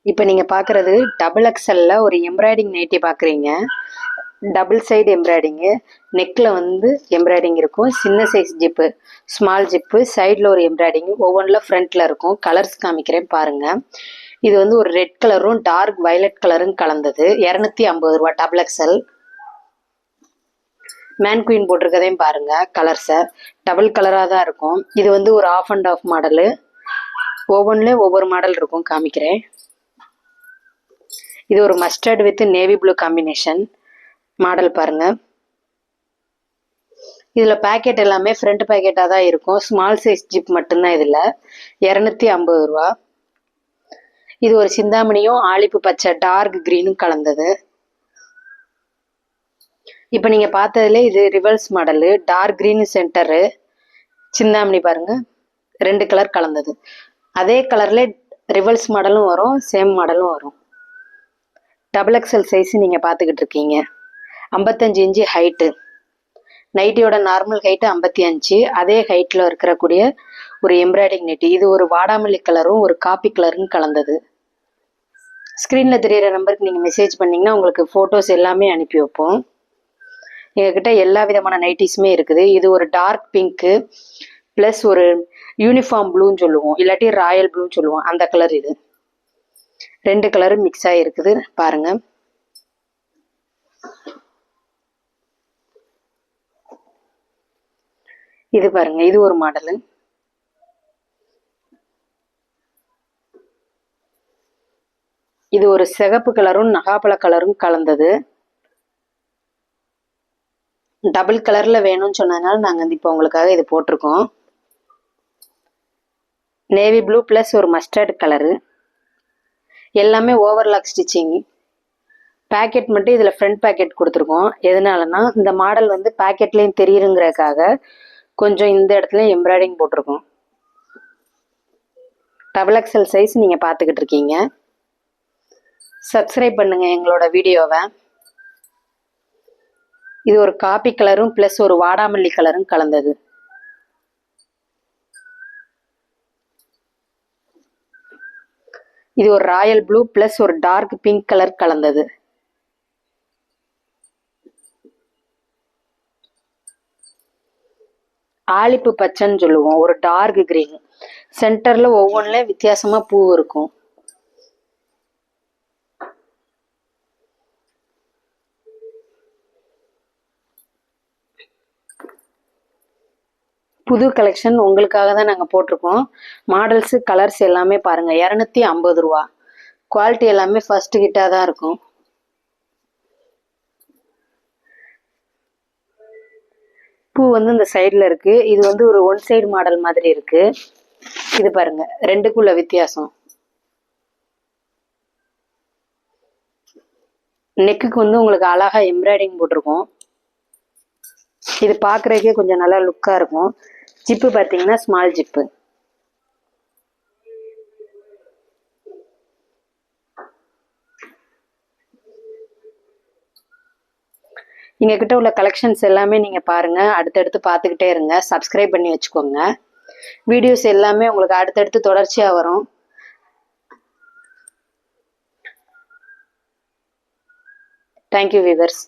இப்போ நீங்கள் பார்க்குறது டபுள் எக்ஸல்ல ஒரு எம்ப்ராய்டிங் நைட்டி பார்க்குறீங்க. டபுள் சைடு எம்ப்ராய்டிங்கு, நெக்கில் வந்து எம்ப்ராய்டிங் இருக்கும். சின்ன சைஸ் ஜிப்பு, ஸ்மால் ஜிப்பு, சைடில் ஒரு எம்ப்ராய்டிங், ஒவ்வொன்றில் ஃப்ரண்ட்டில் இருக்கும். கலர்ஸ் காமிக்கிறேன் பாருங்கள். இது வந்து ஒரு ரெட் கலரும் டார்க் வயலட் கலரும் கலந்தது. 250 ரூபா டபுள் எக்ஸல். மேன் குயின் போட்டிருக்கதையும் பாருங்கள். கலர்ஸை டபுள் கலராக தான் இருக்கும். இது வந்து ஒரு ஆஃப் அண்ட் ஆஃப் மாடலு. ஒவ்வொன்றுலேயும் ஒவ்வொரு மாடல் இருக்கும், காமிக்கிறேன். இது ஒரு mustard with navy blue combination model பாருங்க. இதில் பேக்கெட் எல்லாமே ஃப்ரண்ட் பேக்கெட்டாக தான் இருக்கும். ஸ்மால் சைஸ் ஜிப் மட்டும்தான் இதில். 250 ரூபா. இது ஒரு சிந்தாமணியும் ஆலிப்பு பச்சை டார்க் க்ரீனும் கலந்தது. இப்போ நீங்கள் பார்த்ததுல இது reverse model. Dark green centre, Chintamani பாருங்க, 2 கலர் கலந்தது. அதே கலரில் ரிவர்ஸ் மாடலும் வரும், சேம் மாடலும் வரும். டபுள் எக்ஸல் சைஸ் நீங்கள் பார்த்துக்கிட்டு இருக்கீங்க. 55 இன்ச்சு ஹைட்டு. நைட்டியோட நார்மல் ஹைட்டு 55. அதே ஹைட்டில் இருக்கக்கூடிய ஒரு எம்ப்ராய்டிங் நைட்டி. இது ஒரு வாடாமல்லி கலரும் ஒரு காப்பி கலரும் கலந்தது. ஸ்க்ரீனில் தெரிகிற நம்பருக்கு நீங்கள் மெசேஜ் பண்ணிங்கன்னா உங்களுக்கு ஃபோட்டோஸ் எல்லாமே அனுப்பி வைப்போம். எங்ககிட்ட எல்லா விதமான நைட்டிஸுமே இருக்குது. இது ஒரு டார்க் பிங்க்கு ப்ளஸ் ஒரு யூனிஃபார்ம் ப்ளூன்னு சொல்லுவோம், இல்லாட்டி ராயல் ப்ளூன்னு சொல்லுவோம், அந்த கலர். இது 2 கலரும் மிக்ஸ் ஆகி இருக்குது பாருங்க. இது பாருங்க, இது ஒரு மாடலு. இது ஒரு சிகப்பு கலரும் நகாப்பழ கலரும் கலந்தது. டபுள் கலர்ல வேணும்னு சொன்னதுனால நாங்கள் இப்போ உங்களுக்காக இது போட்டிருக்கோம். நேவி ப்ளூ ப்ளஸ் ஒரு மஸ்டர்ட் கலரு. எல்லாமே ஓவர்லாக் ஸ்டிச்சிங். பேக்கெட் மட்டும் இதில் ஃப்ரண்ட் பேக்கெட் கொடுத்துருக்கோம். எதனாலனா இந்த மாடல் வந்து பேக்கெட்லேயும் தெரியுங்கிறதுக்காக கொஞ்சம் இந்த இடத்துல எம்ப்ராய்டிங் போட்டிருக்கோம். டபுள் எக்ஸல் சைஸ் நீங்கள் பார்த்துக்கிட்டு இருக்கீங்க. சப்ஸ்கிரைப் பண்ணுங்கள் எங்களோட வீடியோவை. இது ஒரு காப்பி கலரும் ப்ளஸ் ஒரு வாடாமல்லி கலரும் கலந்தது. இது ஒரு ராயல் ப்ளூ ப்ளஸ் ஒரு டார்க் பிங்க் கலர் கலந்தது. ஆலிப்பு பச்சைன்னு சொல்லுவோம், ஒரு டார்க் கிரீன். சென்டர்ல ஒவ்வொன்றுலையும் வித்தியாசமா பூ இருக்கும். புது கலெக்ஷன் உங்களுக்காக தான் நாங்கள் போட்டிருக்கோம். மாடல்ஸு கலர்ஸ் எல்லாமே பாருங்கள். 250 ரூபா. குவாலிட்டி எல்லாமே ஃபர்ஸ்ட் கிட்டாக தான் இருக்கும். பூ வந்து இந்த சைடில் இருக்குது. இது வந்து ஒரு ஒன் சைடு மாடல் மாதிரி இருக்குது. இது பாருங்கள், ரெண்டுக்குள்ள வித்தியாசம். நெக்குக்கு வந்து உங்களுக்கு அழகா எம்ப்ராய்டிங் போட்டிருக்கோம். இது பார்க்குறதுக்கே கொஞ்சம் நல்லா லுக்காக இருக்கும். ஜிப்பு பார்த்தீங்கன்னா ஸ்மால் ஜிப்பு. எங்ககிட்ட உள்ள கலெக்ஷன்ஸ் எல்லாமே நீங்கள் பாருங்கள். அடுத்தடுத்து பார்த்துக்கிட்டே இருங்க. சப்ஸ்கிரைப் பண்ணி வச்சுக்கோங்க. வீடியோஸ் எல்லாமே உங்களுக்கு அடுத்தடுத்து தொடர்ச்சியாக வரும். Thank you viewers.